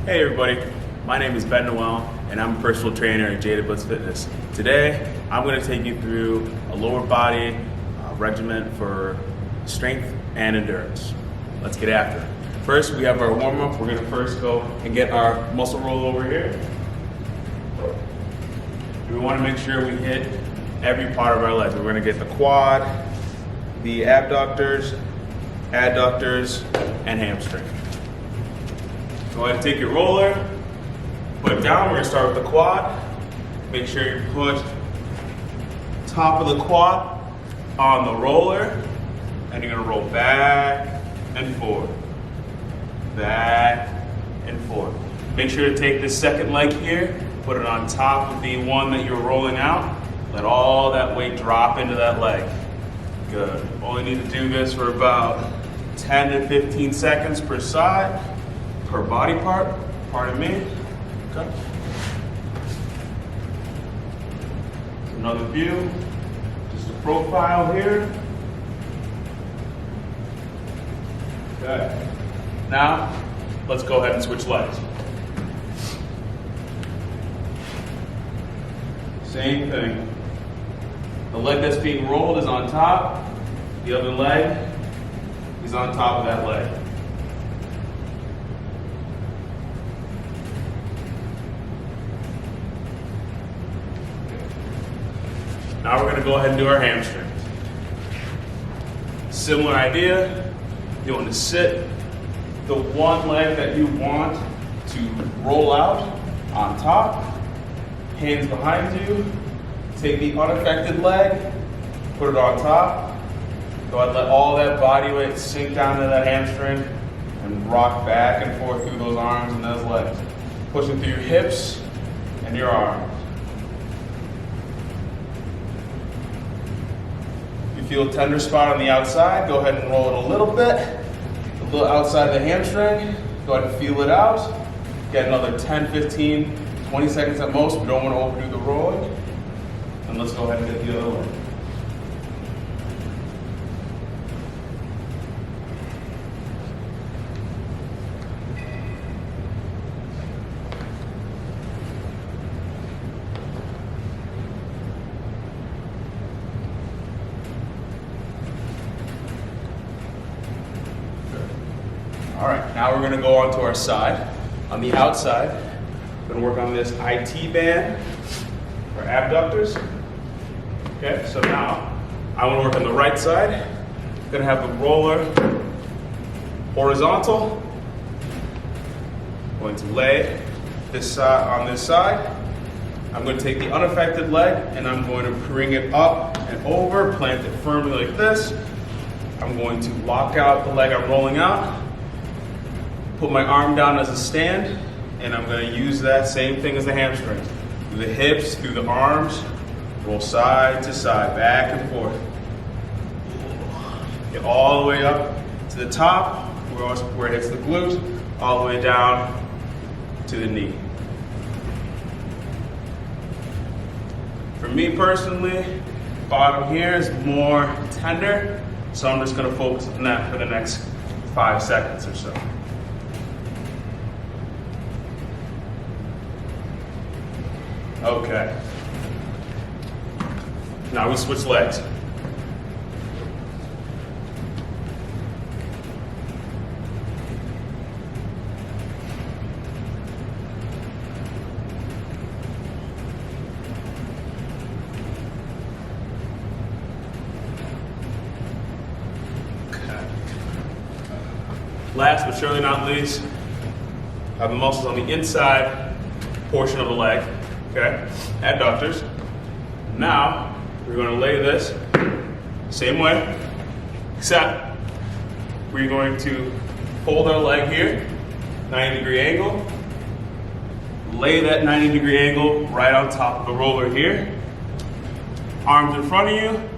Hey everybody, my name is Ben Noel and I'm a personal trainer at Jada Blitz Fitness. Today, I'm going to take you through a lower body regimen for strength and endurance. Let's get after it. First, we have our warm-up. We're going to first go and get our muscle roll over here. We want to make sure we hit every part of our legs. We're going to get the quad, the abductors, adductors, and hamstring. Go ahead and take your roller, put it down. We're going to start with the quad. Make sure you put top of the quad on the roller, and you're going to roll back and forth. Back and forth. Make sure to take this second leg here, put it on top of the one that you're rolling out. Let all that weight drop into that leg. Good. Only need to do this for about 10 to 15 seconds per side, per body part. Pardon me. Okay. Another view. Just a profile here. Okay. Now, let's go ahead and switch legs. Same thing. The leg that's being rolled is on top. The other leg is on top of that leg. Now we're going to go ahead and do our hamstrings. Similar idea. You want to sit the one leg that you want to roll out on top, hands behind you. Take the unaffected leg, put it on top. Go ahead and let all that body weight sink down to that hamstring and rock back and forth through those arms and those legs. Pushing through your hips and your arms. If you feel a tender spot on the outside, go ahead and roll it a little bit. A little outside the hamstring. Go ahead and feel it out. Get another 10, 15, 20 seconds at most. We don't want to overdo the rolling. And let's go ahead and get the other one. All right, now we're gonna go on to our side. On the outside, we're gonna work on this IT band for abductors. Okay, so now I wanna work on the right side. I'm gonna have the roller horizontal. I'm going to lay this side on this side. I'm going to take the unaffected leg and I'm going to bring it up and over, plant it firmly like this. I'm going to lock out the leg I'm rolling out. Put my arm down as a stand, and I'm going to use that same thing as the hamstrings. Through the hips, through the arms, roll side to side, back and forth. Get all the way up to the top, where it hits the glute, all the way down to the knee. For me personally, bottom here is more tender, so I'm just going to focus on that for the next 5 seconds or so. Okay. Now we switch legs. Okay. Last but surely not least, have the muscles on the inside portion of the leg. Okay, adductors. Now, we're going to lay this same way, except we're going to fold our leg here, 90-degree angle, lay that 90-degree angle right on top of the roller here. Arms in front of you,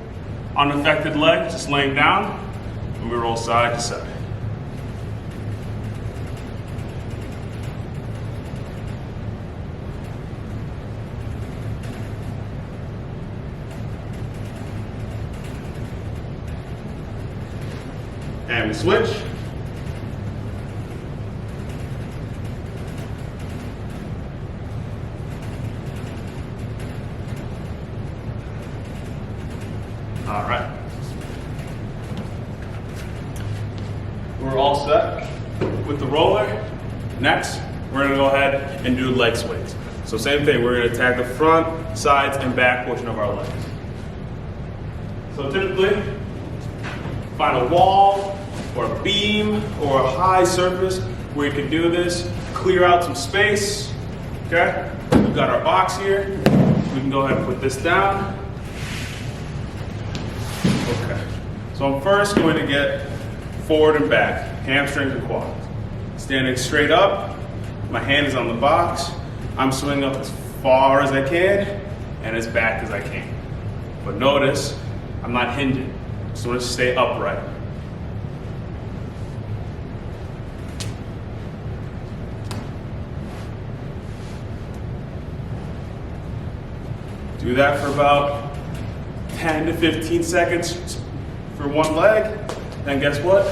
unaffected leg, just laying down, and we roll side to side. And we switch. set with the roller. Next, we're gonna go ahead and do leg swings. So same thing, we're gonna attack the front, sides, and back portion of our legs. So typically, find a wall or a beam or a high surface where you can do this. Clear out some space, okay? We've got our box here. We can go ahead and put this down. Okay, so I'm first going to get forward and back, hamstrings and quads. Standing straight up, my hand is on the box. I'm swinging up as far as I can and as back as I can. But notice, I'm not hinging. Just want to stay upright. Do that for about 10 to 15 seconds for one leg. Then guess what?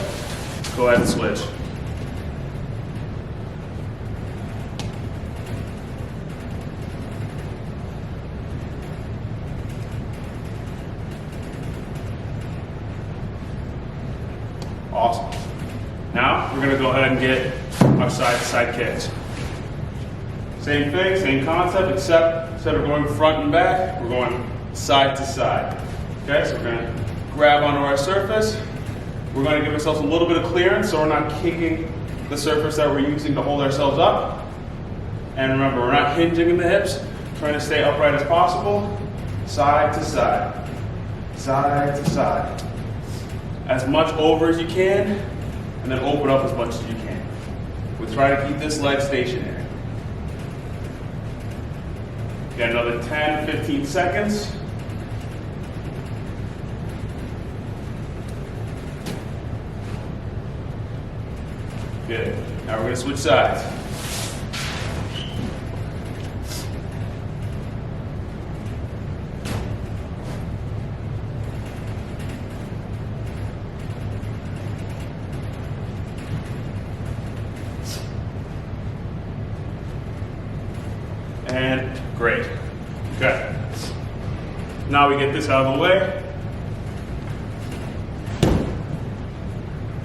Go ahead and switch. Awesome. Now we're going to go ahead and get our side-to-side kicks. Same thing, same concept, except instead of going front and back, we're going side to side. Okay, so we're going to grab onto our surface. We're going to give ourselves a little bit of clearance so we're not kicking the surface that we're using to hold ourselves up. And remember, we're not hinging in the hips, trying to stay upright as possible. Side to side, side to side. As much over as you can, and then open up as much as you can. We'll try to keep this leg stationary. Get another 10, 15 seconds. Good. Now we're going to switch sides. And great. Okay. Now we get this out of the way.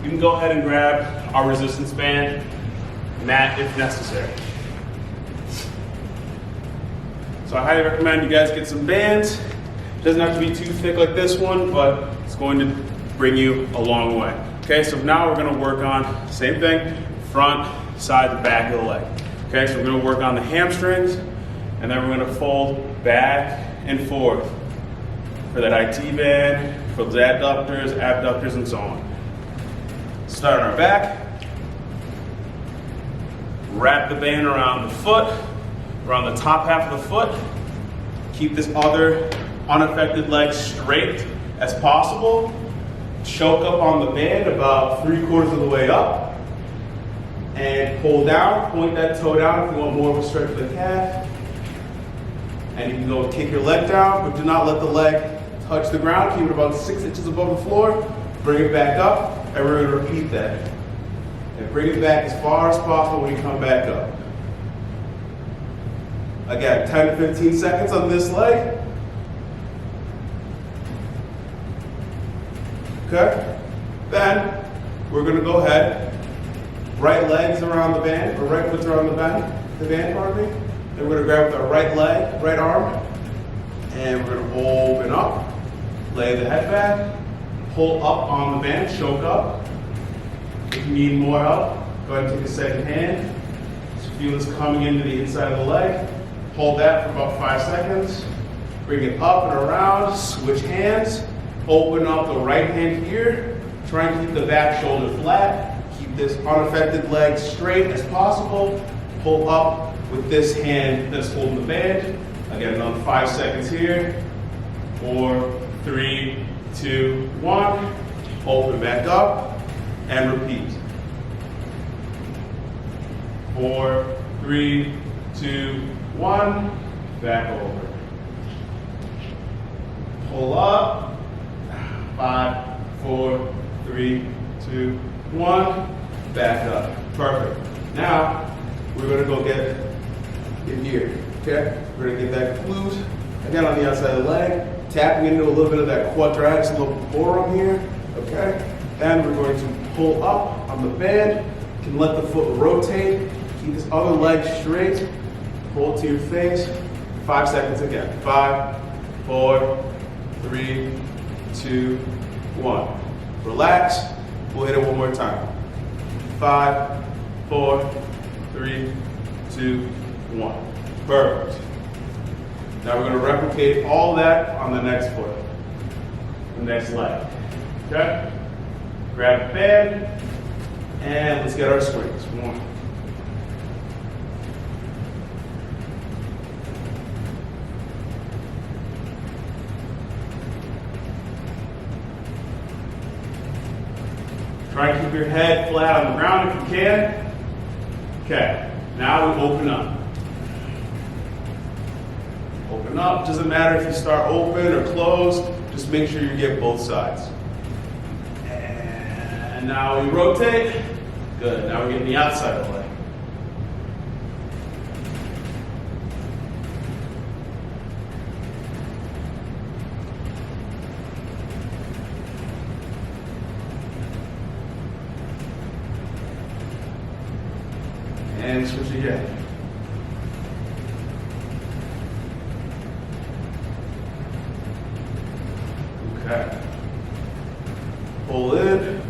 You can go ahead and grab our resistance band, mat if necessary. So I highly recommend you guys get some bands. It doesn't have to be too thick like this one, but it's going to bring you a long way. Okay, so now we're going to work on, same thing, front, side, and back of the leg. Okay, so we're going to work on the hamstrings, and then we're going to fold back and forth for that IT band, for those adductors, abductors, and so on. Start on our back. Wrap the band around the foot, around the top half of the foot. Keep this other unaffected leg straight as possible. Choke up on the band about 3/4 of the way up. And pull down, point that toe down if you want more of a stretch of the calf. And you can go kick your leg down, but do not let the leg touch the ground. Keep it about 6 inches above the floor. Bring it back up, and we're going to repeat that. And bring it back as far as possible when you come back up. Again, 10 to 15 seconds on this leg. Okay? Then we're going to go ahead, right legs around the band, or right foot's around the band, pardon me. Then we're going to grab with our right leg, right arm, and we're going to open up, lay the head back, pull up on the band, choke up. If you need more help, go ahead and take a second hand. Just feel this coming into the inside of the leg. Hold that for about 5 seconds. Bring it up and around, switch hands. Open up the right hand here. Try and keep the back shoulder flat. Keep this unaffected leg straight as possible. Pull up with this hand that's holding the band. Again, another 5 seconds here. 4, 3, 2, 1. Open back up and repeat. 4, 3, 2, 1. Back over. Pull up. 5, 4, 3, 2, 1. Back up. Perfect. Now we're going to go get in here. Okay? We're going to get that glute again on the outside of the leg. Tapping into a little bit of that quadratus lumborum here, okay? Then we're going to pull up on the band. You can let the foot rotate. Keep this other leg straight. Hold to your face. 5 seconds again. 5, 4, 3, 2, 1. Relax. We'll hit it one more time. 5, 4, 3, 2, 1. Perfect. Now we're going to replicate all that on the next foot, the next leg. Okay? Grab the band, and let's get our swings. 1. Try and keep your head flat on the ground if you can. Okay, now we open up. Open up, doesn't matter if you start open or closed, just make sure you get both sides. And now we rotate. Good, now we're getting the outside of the leg. And switch again. Okay. Pull in.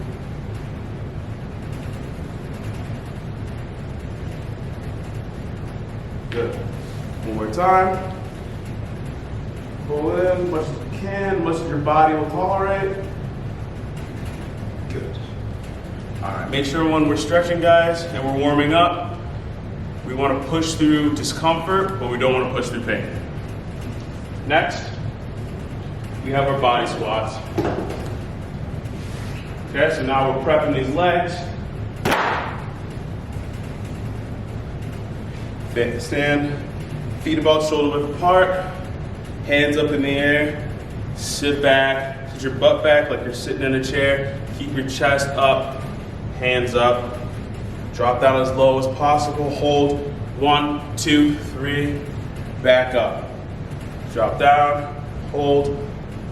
Good. One more time. Pull in as much as you can, much as your body will tolerate. Good. All right. Make sure when we're stretching, guys, and we're warming up, we want to push through discomfort, but we don't want to push through pain. Next, we have our body squats. Okay, so now we're prepping these legs. Stand, feet about shoulder width apart, hands up in the air, sit back, put your butt back like you're sitting in a chair, keep your chest up, hands up. Drop down as low as possible. Hold 1, 2, 3. Back up. Drop down. Hold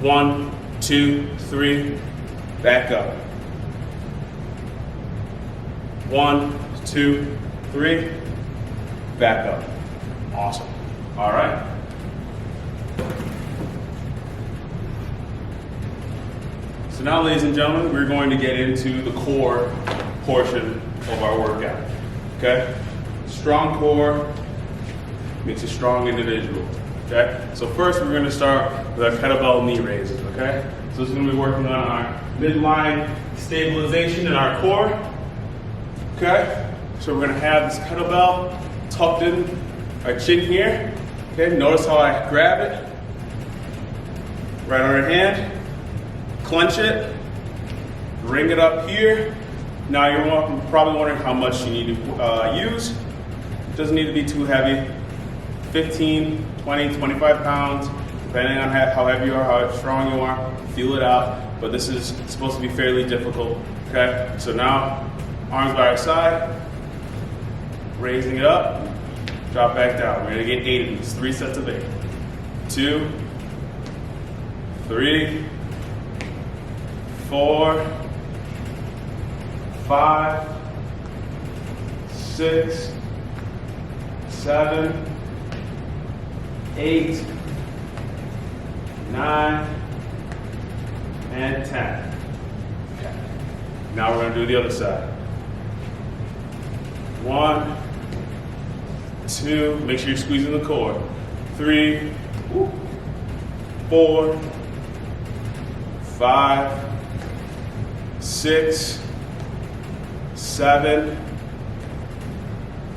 1, 2, 3. Back up. 1, 2, 3. Back up. Awesome. All right. So now, ladies and gentlemen, we're going to get into the core portion of our workout. Okay? Strong core makes a strong individual. Okay? So first we're going to start with our kettlebell knee raises. Okay? So this is going to be working on our midline stabilization in our core. Okay? So we're going to have this kettlebell tucked in our chin here. Okay? Notice how I grab it. Right on our hand. Clench it. Bring it up here. Now you're probably wondering how much you need to use. It doesn't need to be too heavy. 15, 20, 25 pounds, depending on how heavy you are, how strong you are, feel it out. But this is supposed to be fairly difficult, okay? So now, arms by our side, raising it up, drop back down. We're gonna get 8 of these, 3 sets of 8. 2, 3, 4, 5, 6, 7, 8, 9, and 10. Okay. Now we're going to do the other side. 1, 2, make sure you're squeezing the core. 3, 4, 5, 6, 7,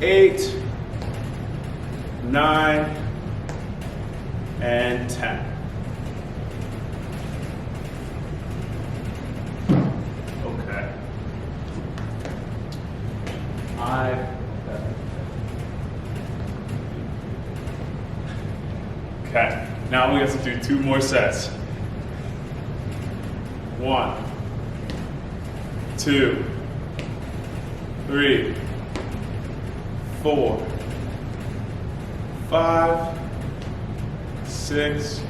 8, 9, and 10. Okay. Okay. Now we have to do 2 more sets. 1, 2, 3, 4, 5, 6,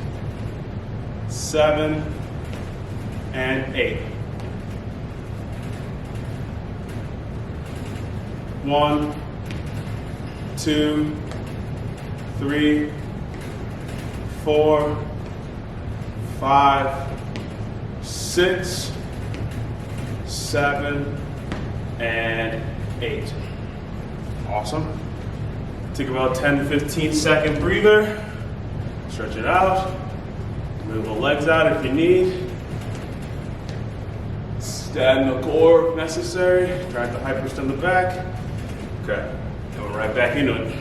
7, and 8. 1, 2, 3, 4, 5, 6, 7, and 8. Awesome. Take about 10 to 15 second breather. Stretch it out. Move the legs out if you need. Stand the core if necessary. Try to hyperextend the back. Okay. Going right back into it.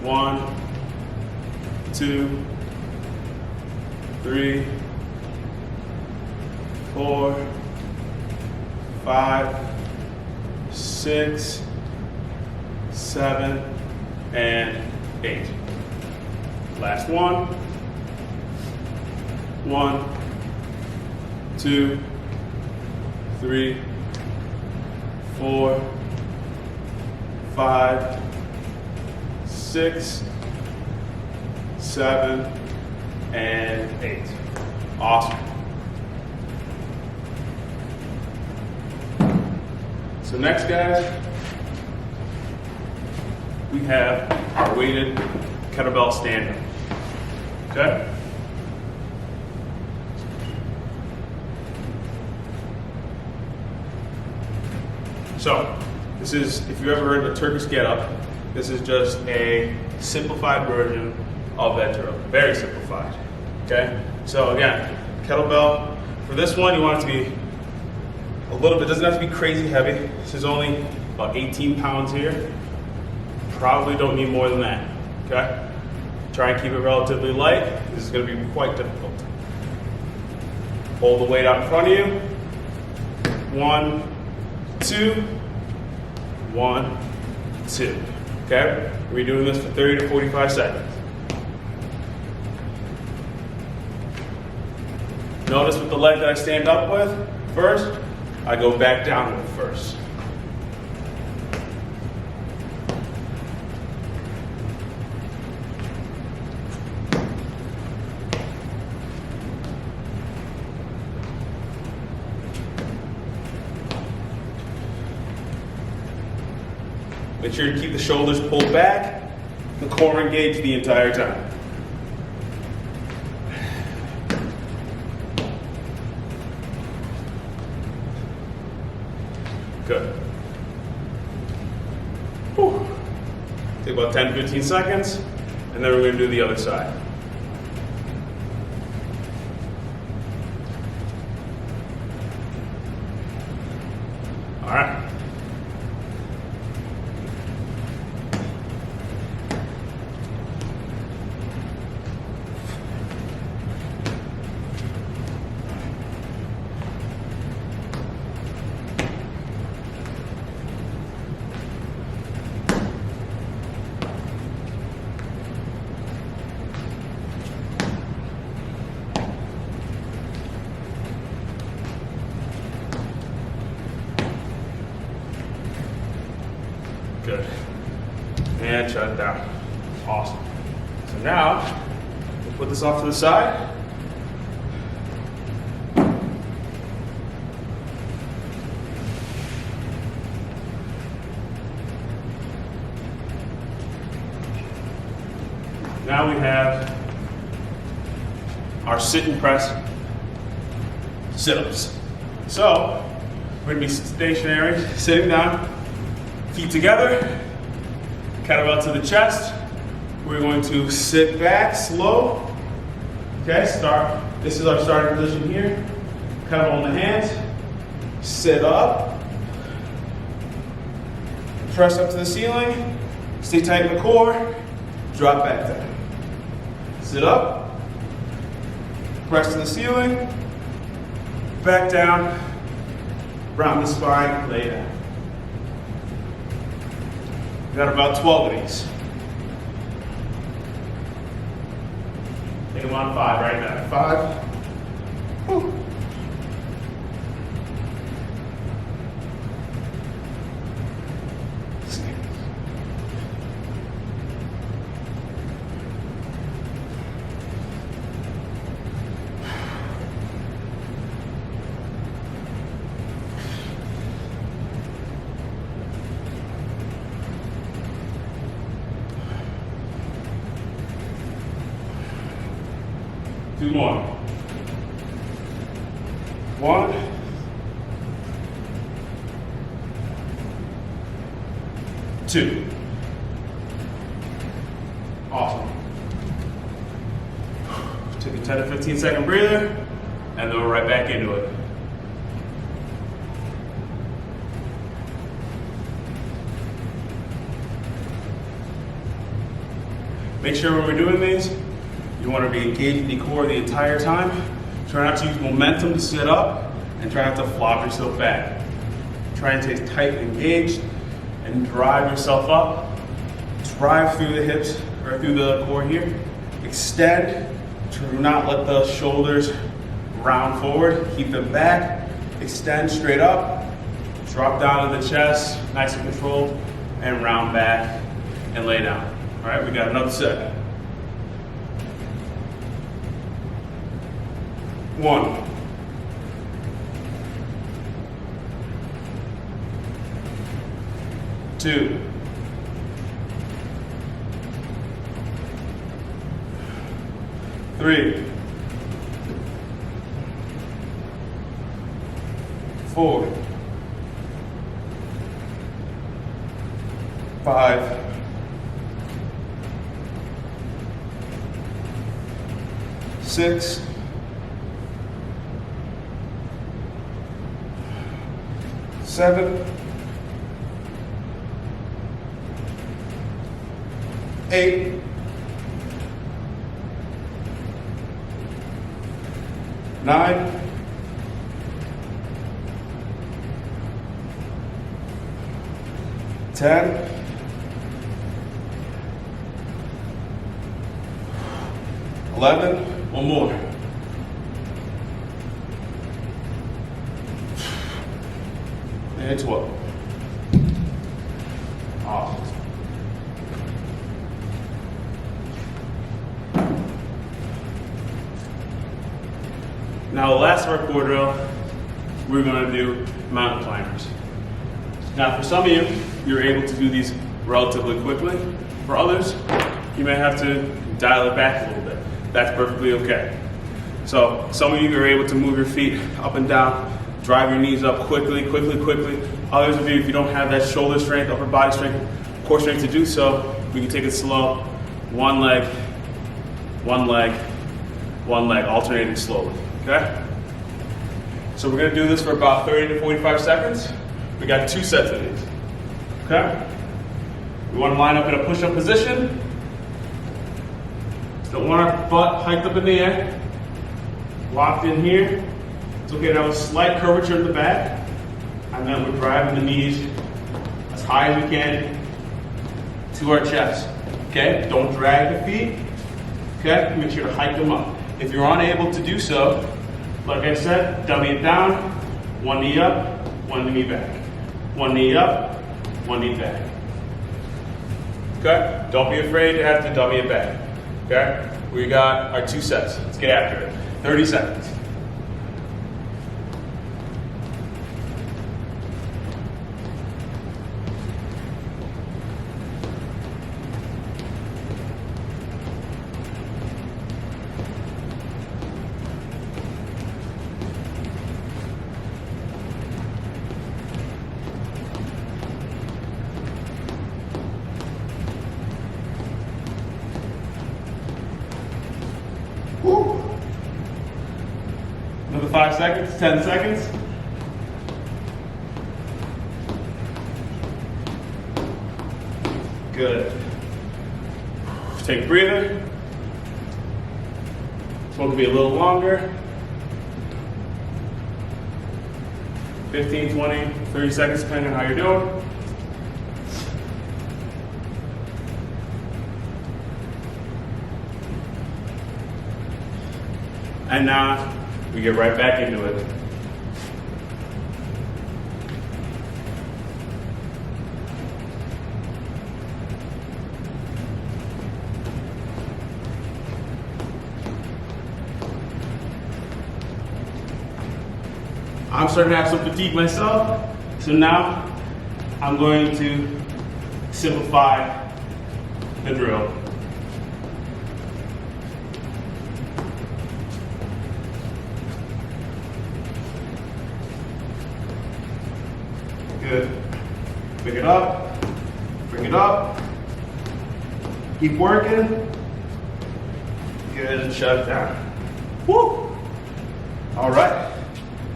1, 2, 3, 4, 5, 6, 7, and 8. Last one. 1, 2, 3, 4, 5, 6, 7, and 8. Awesome. So next, guys, we have our weighted kettlebell stand-up. Okay? So, this is, if you ever heard of a Turkish get-up, this is just a simplified version of that drill. Very simplified. Okay? So again, kettlebell. For this one, you want it to be a little bit, it doesn't have to be crazy heavy. This is only about 18 pounds here. Probably don't need more than that. Okay? Try and keep it relatively light. This is going to be quite difficult. Hold the weight out in front of you. 1, 2, 1, 2. Okay? We're doing this for 30 to 45 seconds. Notice with the leg that I stand up with first, I go back down with first. Make sure to keep the shoulders pulled back, the core engaged the entire time. Good. Whew. Take about 10 to 15 seconds, and then we're going to do the other side. All right. Good. And shut it down. Awesome. So now, we'll put this off to the side. Now we have our sit and press sit-ups. So, we're going to be stationary, sitting down, feet together, kettlebell to the chest. We're going to sit back slow. Okay, start. This is our starting position here. Kettlebell in the hands. Sit up. Press up to the ceiling. Stay tight in the core. Drop back down. Sit up. Press to the ceiling. Back down. Round the spine. Lay down. We've got about 12 of these. Take them on 5 right now. 5. Whew. 2 more. 1. 2. Awesome. Take a 10 to 15 second breather, and then we're right back into it. Make sure when we're doing these, you want to be engaged in the core the entire time. Try not to use momentum to sit up, and try not to flop yourself back. Try and stay tight and engaged, and drive yourself up. Drive through the hips, or through the core here. Extend. Do not let the shoulders round forward. Keep them back. Extend straight up. Drop down to the chest, nice and controlled, and round back and lay down. All right, we got another set. 1. 2. 3. 4. 5. 6. 7. 8. 9. 10. 11. One more. And 12. Awesome. Now the last of our core drill, we're going to do mountain climbers. Now for some of you, you're able to do these relatively quickly. For others, you may have to dial it back a little bit. That's perfectly okay. So some of you are able to move your feet up and down, drive your knees up quickly. Others of you, if you don't have that shoulder strength, upper body strength, core strength to do so, we can take it slow. One leg, alternating slowly, okay? So we're gonna do this for about 30 to 45 seconds. We got 2 sets of these, okay? We wanna line up in a push-up position. Don't want our butt hiked up in the air. Locked in here. It's okay to have a slight curvature in the back. And then we're driving the knees as high as we can to our chest. Okay? Don't drag the feet. Okay? Make sure to hike them up. If you're unable to do so, like I said, dummy it down. One knee up, one knee back. One knee up, one knee back. Okay? Don't be afraid to have to dummy it back. Okay? We got our 2 sets. Let's get after it. 30 seconds. Another 5 seconds, 10 seconds. Good. Take a breather. This one could be a little longer. 15, 20, 30 seconds, depending on how you're doing. And now we get right back into it. I'm starting to have some fatigue myself, so now I'm going to simplify the drill. Good. Pick it up. Bring it up. Keep working. Good. Shut it down. Woo! All right.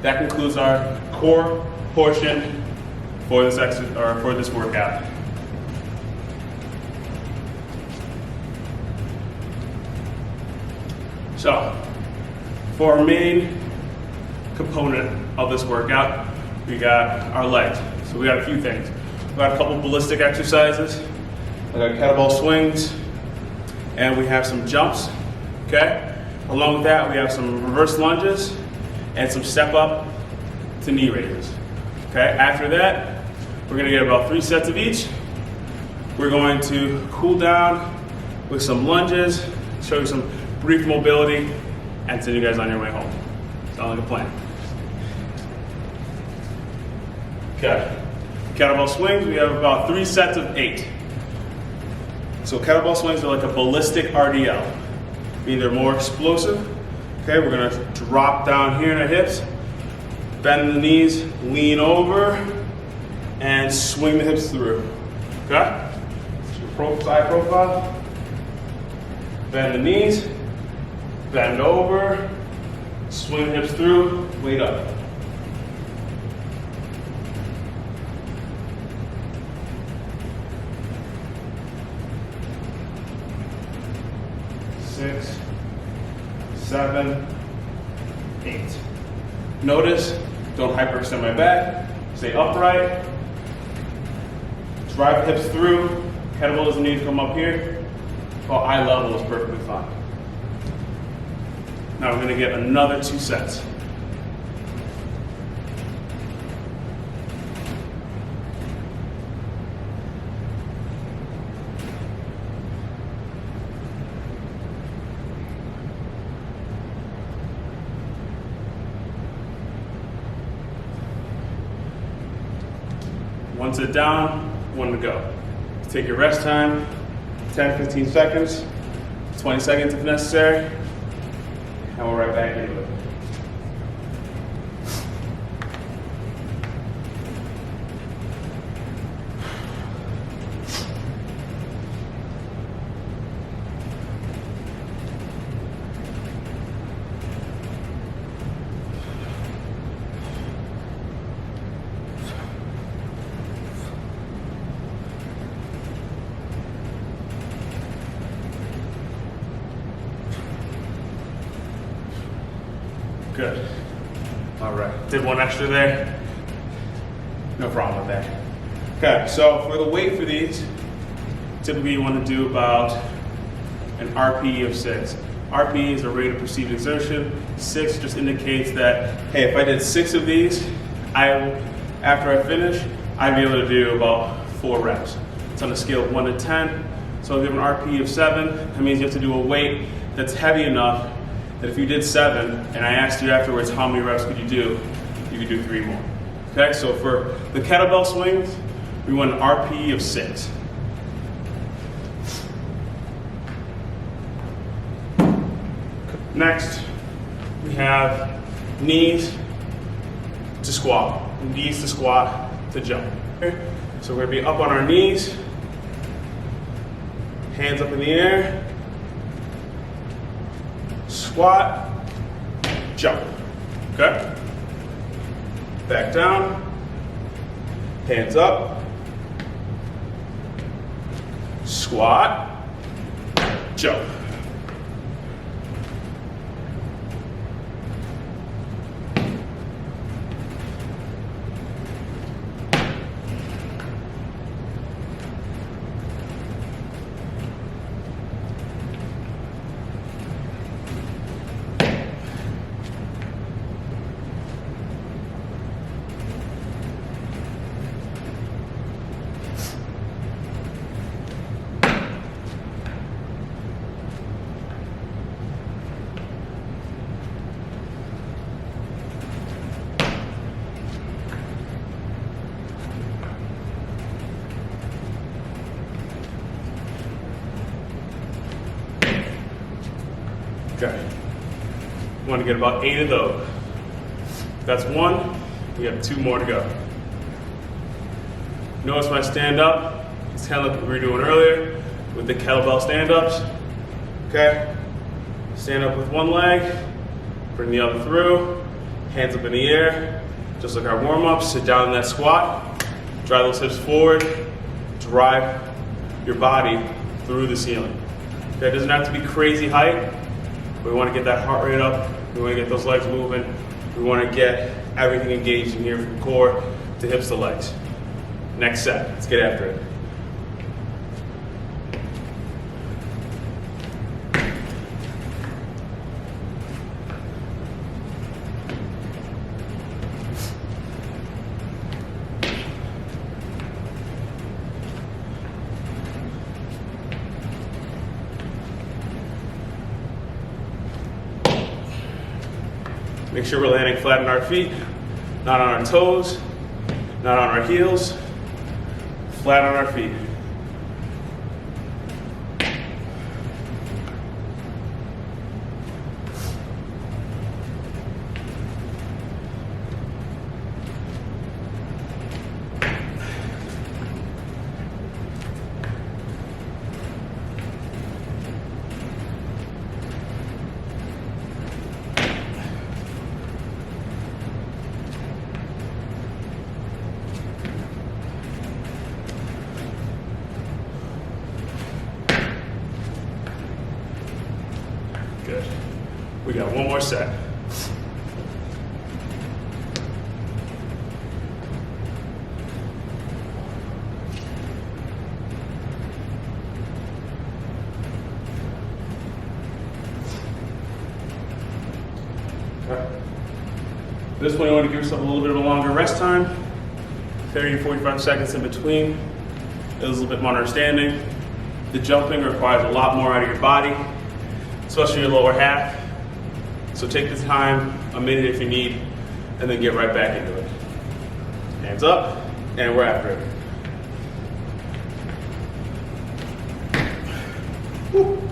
That concludes our core portion for this exercise or for this workout. So, for our main component of this workout, we got our legs. So we got a few things. We got a couple ballistic exercises. We got kettlebell swings, and we have some jumps. Okay. Along with that, we have some reverse lunges and some step up to knee raises. Okay. After that, we're gonna get about 3 sets of each. We're going to cool down with some lunges, show you some brief mobility, and send you guys on your way home. Sound like a plan? Okay. Kettlebell swings, we have about 3 sets of 8. So kettlebell swings are like a ballistic RDL, meaning they're more explosive. Okay, we're gonna drop down here in our hips, bend the knees, lean over, and swing the hips through. Okay? Side profile. Bend the knees, bend over, swing the hips through, weight up. Six, 7, 8. Notice, don't hyperextend my back. Stay upright. Drive the hips through. Kettlebell doesn't need to come up here. Well, eye level is perfectly fine. Now we're going to get another 2 sets. One sit down, 1 to go. Take your rest time, 10-15 seconds, 20 seconds if necessary, and we're right back into it. Good. All right. Did 1 extra there? No problem with that. Okay, so for the weight for these, typically you want to do about an RPE of 6. RPE is a rate of perceived exertion. 6 just indicates that, hey, if I did 6 of these, after I finish, I'd be able to do about 4 reps. It's on a scale of 1 to 10. So if you have an RPE of 7, that means you have to do a weight that's heavy enough that if you did 7 and I asked you afterwards how many reps could you do, you could do 3 more. Okay, so for the kettlebell swings, we want an RPE of 6. Next, we have knees to squat, knees to squat to jump. Okay? So we're gonna be up on our knees, hands up in the air, squat, jump, okay? Back down, hands up, squat, jump. Okay. We want to get about 8 of those. That's 1. We have 2 more to go. Notice when I stand up, it's kind of like we were doing earlier with the kettlebell stand-ups. Okay? Stand up with one leg, bring the other through, hands up in the air, just like our warm-up. Sit down in that squat, drive those hips forward, drive your body through the ceiling. Okay, it doesn't have to be crazy height. We want to get that heart rate up. We want to get those legs moving. We want to get everything engaged in here from core to hips to legs. Next set, let's get after it. Make sure we're landing flat on our feet, not on our toes, not on our heels, flat on our feet. Good. We got one more set. Okay. This one you want to give yourself a little bit of a longer rest time. 30 to 45 seconds in between. It was a little bit more understanding. The jumping requires a lot more out of your body, especially your lower half. So take the time, a minute if you need, and then get right back into it. Hands up, and we're after it. Woo.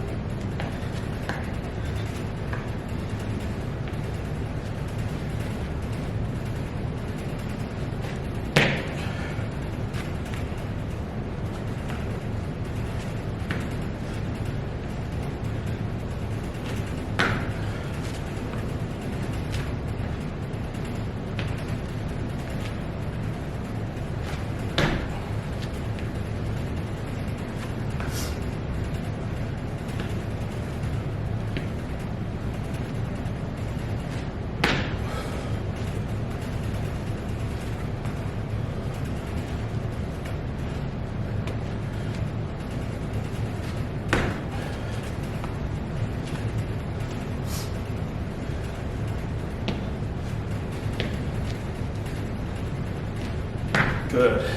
Good.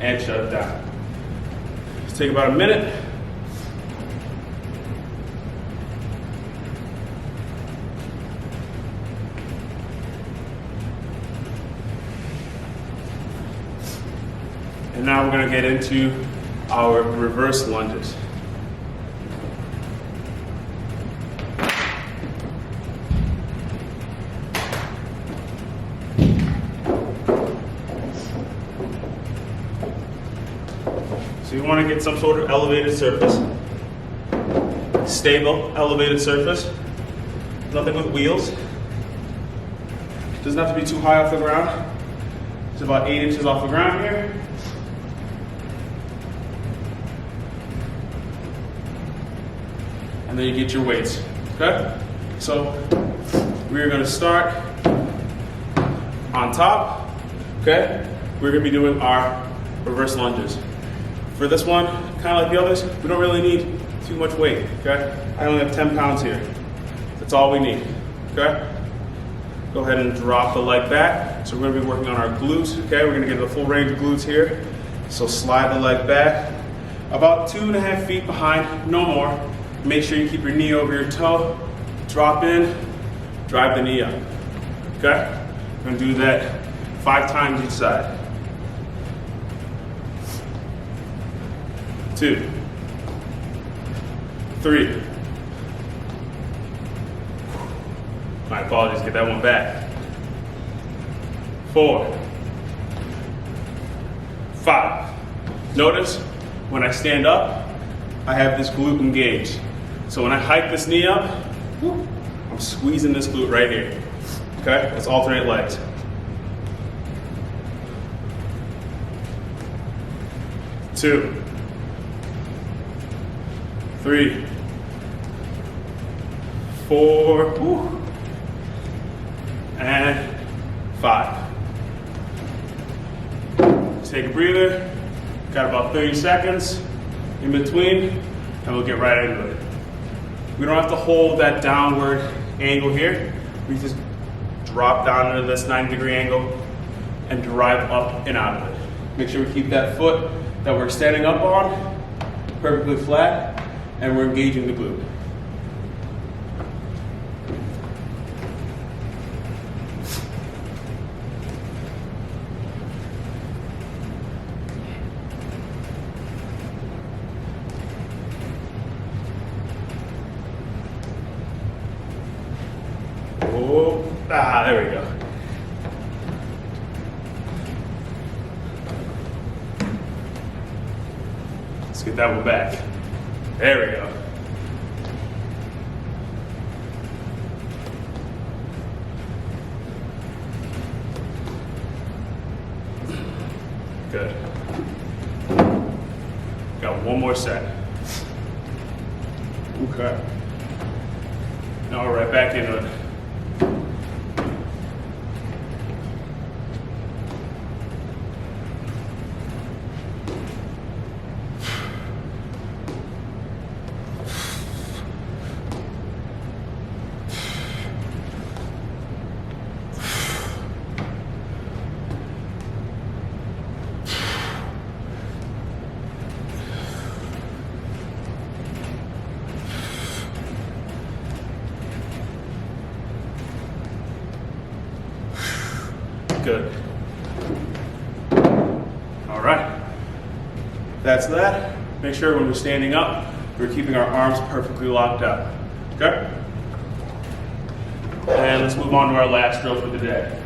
And shut it down. Let's take about a minute. And now we're going to get into our reverse lunges. So you want to get some sort of elevated surface, stable elevated surface, nothing with wheels. Doesn't have to be too high off the ground. It's about 8 inches off the ground here. And then you get your weights, okay? So we're gonna start on top, okay? We're gonna be doing our reverse lunges. For this one, kind of like the others, we don't really need too much weight, okay? I only have 10 pounds here. That's all we need, okay? Go ahead and drop the leg back. So we're gonna be working on our glutes, okay? We're gonna get the full range of glutes here. So slide the leg back, about 2.5 feet behind, no more. Make sure you keep your knee over your toe. Drop in, drive the knee up, okay? We're gonna do that 5 times each side. 2, 3. My apologies, get that one back. 4, 5. 5. Notice when I stand up, I have this glute engaged. So when I hike this knee up, I'm squeezing this glute right here. Okay, let's alternate legs. 2, 3, 4, and 5. Take a breather. Got about 30 seconds in between, and we'll get right into it. We don't have to hold that downward angle here. We just drop down into this 90-degree angle and drive up and out of it. Make sure we keep that foot that we're standing up on perfectly flat, and we're engaging the glute. There we go. Let's get that one back. There we go. Good. Got one more set. Okay. Now we're right back into it. Good. All right. That's that. Make sure when we're standing up, we're keeping our arms perfectly locked out. Okay? And let's move on to our last drill for the day.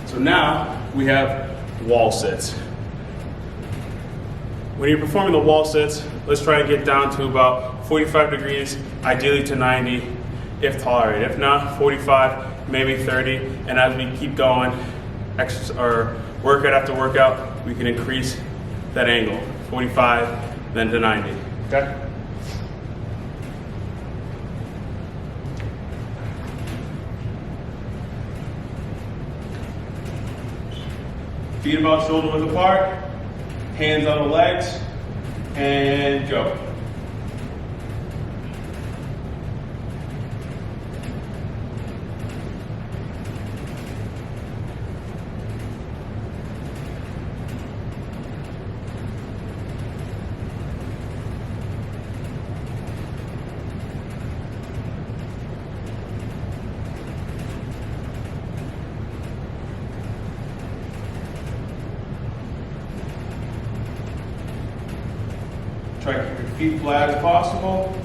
So now we have wall sits. When you're performing the wall sits, let's try and get down to about 45 degrees, ideally to 90 if tolerated. If not, 45, maybe 30. And as we keep going, workout after workout, we can increase that angle, 45, then to 90. Okay? Feet about shoulder width apart, hands on the legs, and go. Try to keep your feet flat as possible.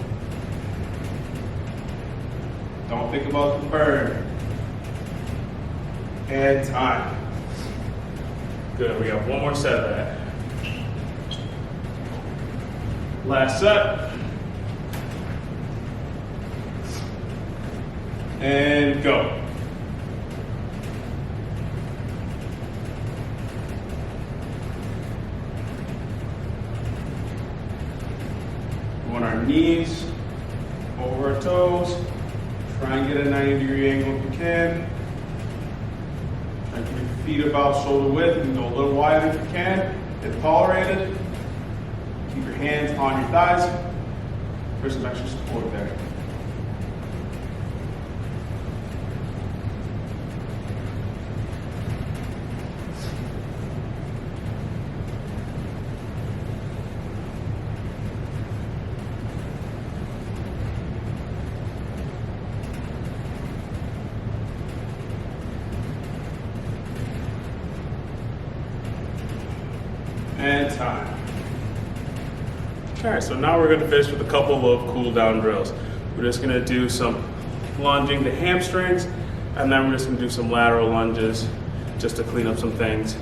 Don't think about the burn. And time. Good, we got one more set of that. Last set. And go. On our knees, over our toes. Try and get a 90-degree angle if you can. Try and keep your feet about shoulder width. You can go a little wider if you can, if tolerated. Keep your hands on your thighs for some extra support there. And time. All right, so now we're going to finish with a couple of cool down drills. We're just going to do some lunging to hamstrings, And then we're just gonna do some lateral lunges just to clean up some things,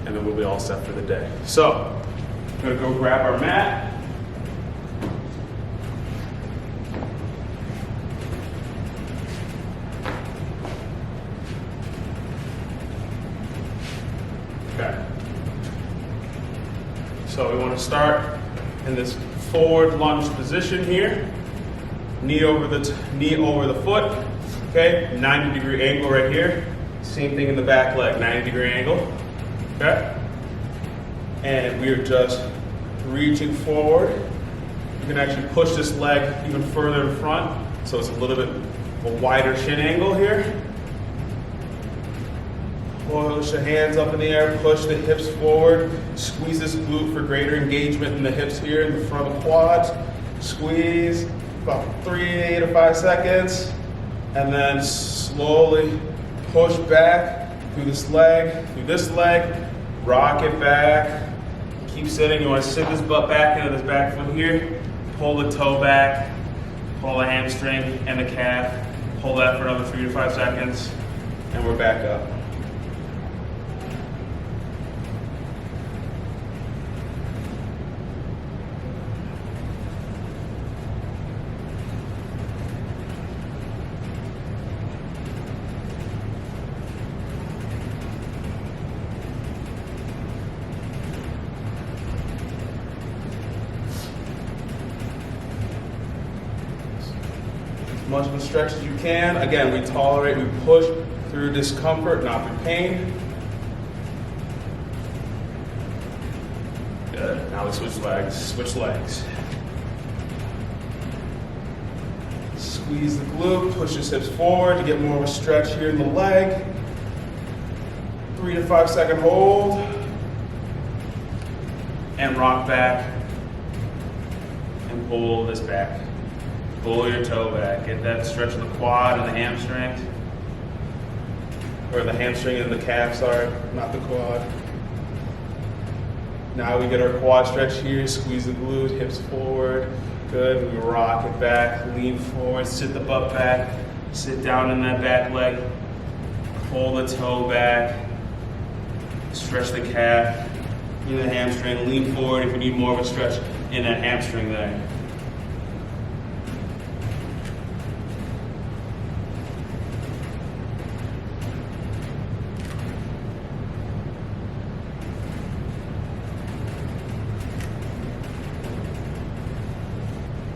and then we'll be all set for the day. So, we're gonna go grab our mat. Okay. So we want to start in this forward lunge position here. Knee over the foot. Okay, 90-degree angle right here. Same thing in the back leg, 90-degree angle. Okay. And we are just reaching forward. You can actually push this leg even further in front, so it's a little bit of a wider shin angle here. Push the hands up in the air, push the hips forward, squeeze this glute for greater engagement in the hips here in the front of the quads. Squeeze about 3 to 5 seconds, and then slowly push back through this leg, rock it back. Keep sitting. You want to sit this butt back into this back foot here, pull the toe back, pull the hamstring and the calf, pull that for another 3 to 5 seconds, and we're back up. Much of a stretch as you can. Again, we tolerate, we push through discomfort, not through pain. Good. Now we switch legs. Squeeze the glute, push the hips forward to get more of a stretch here in the leg. 3 to 5 second hold. And rock back. And pull this back. Pull your toe back. Get that stretch of the quad and the hamstring. Or the hamstring and the calf, sorry, not the quad. Now we get our quad stretch here. Squeeze the glute, hips forward. Good. We rock it back, lean forward, sit the butt back, sit down in that back leg. Pull the toe back. Stretch the calf, in the hamstring. Lean forward if you need more of a stretch in that hamstring there.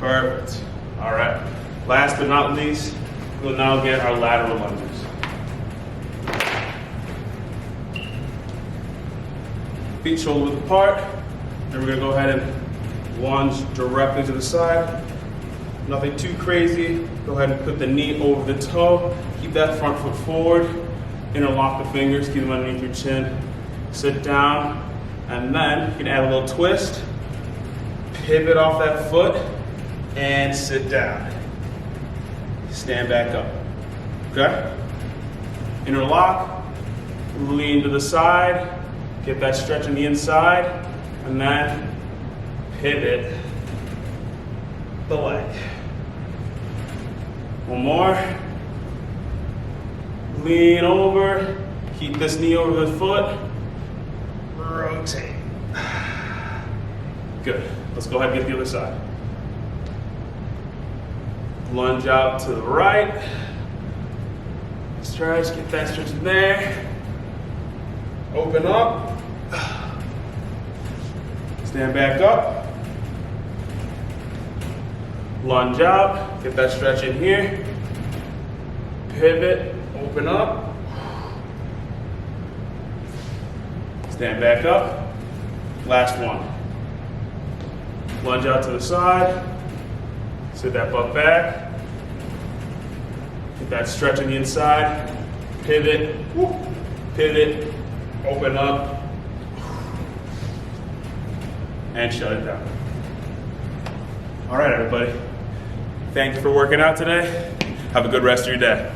Perfect. All right. Last but not least, we'll now get our lateral lunges. Feet shoulder width apart. And we're going to go ahead and lunge directly to the side. Nothing too crazy. Go ahead and put the knee over the toe. Keep that front foot forward. Interlock the fingers. Keep them underneath your chin. Sit down. And then you can add a little twist. Pivot off that foot. And sit down. Stand back up. Okay? Interlock. Lean to the side. Get that stretch on the inside. And then pivot the leg. One more. Lean over. Keep this knee over the foot. Rotate. Good. Let's go ahead and get the other side. Lunge out to the right. Stretch, get that stretch in there. Open up. Stand back up. Lunge out, get that stretch in here. Pivot, open up. Stand back up. Last one. Lunge out to the side. Sit that butt back. Get that stretch on the inside. Pivot, pivot, open up, and shut it down. All right, everybody. Thank you for working out today. Have a good rest of your day.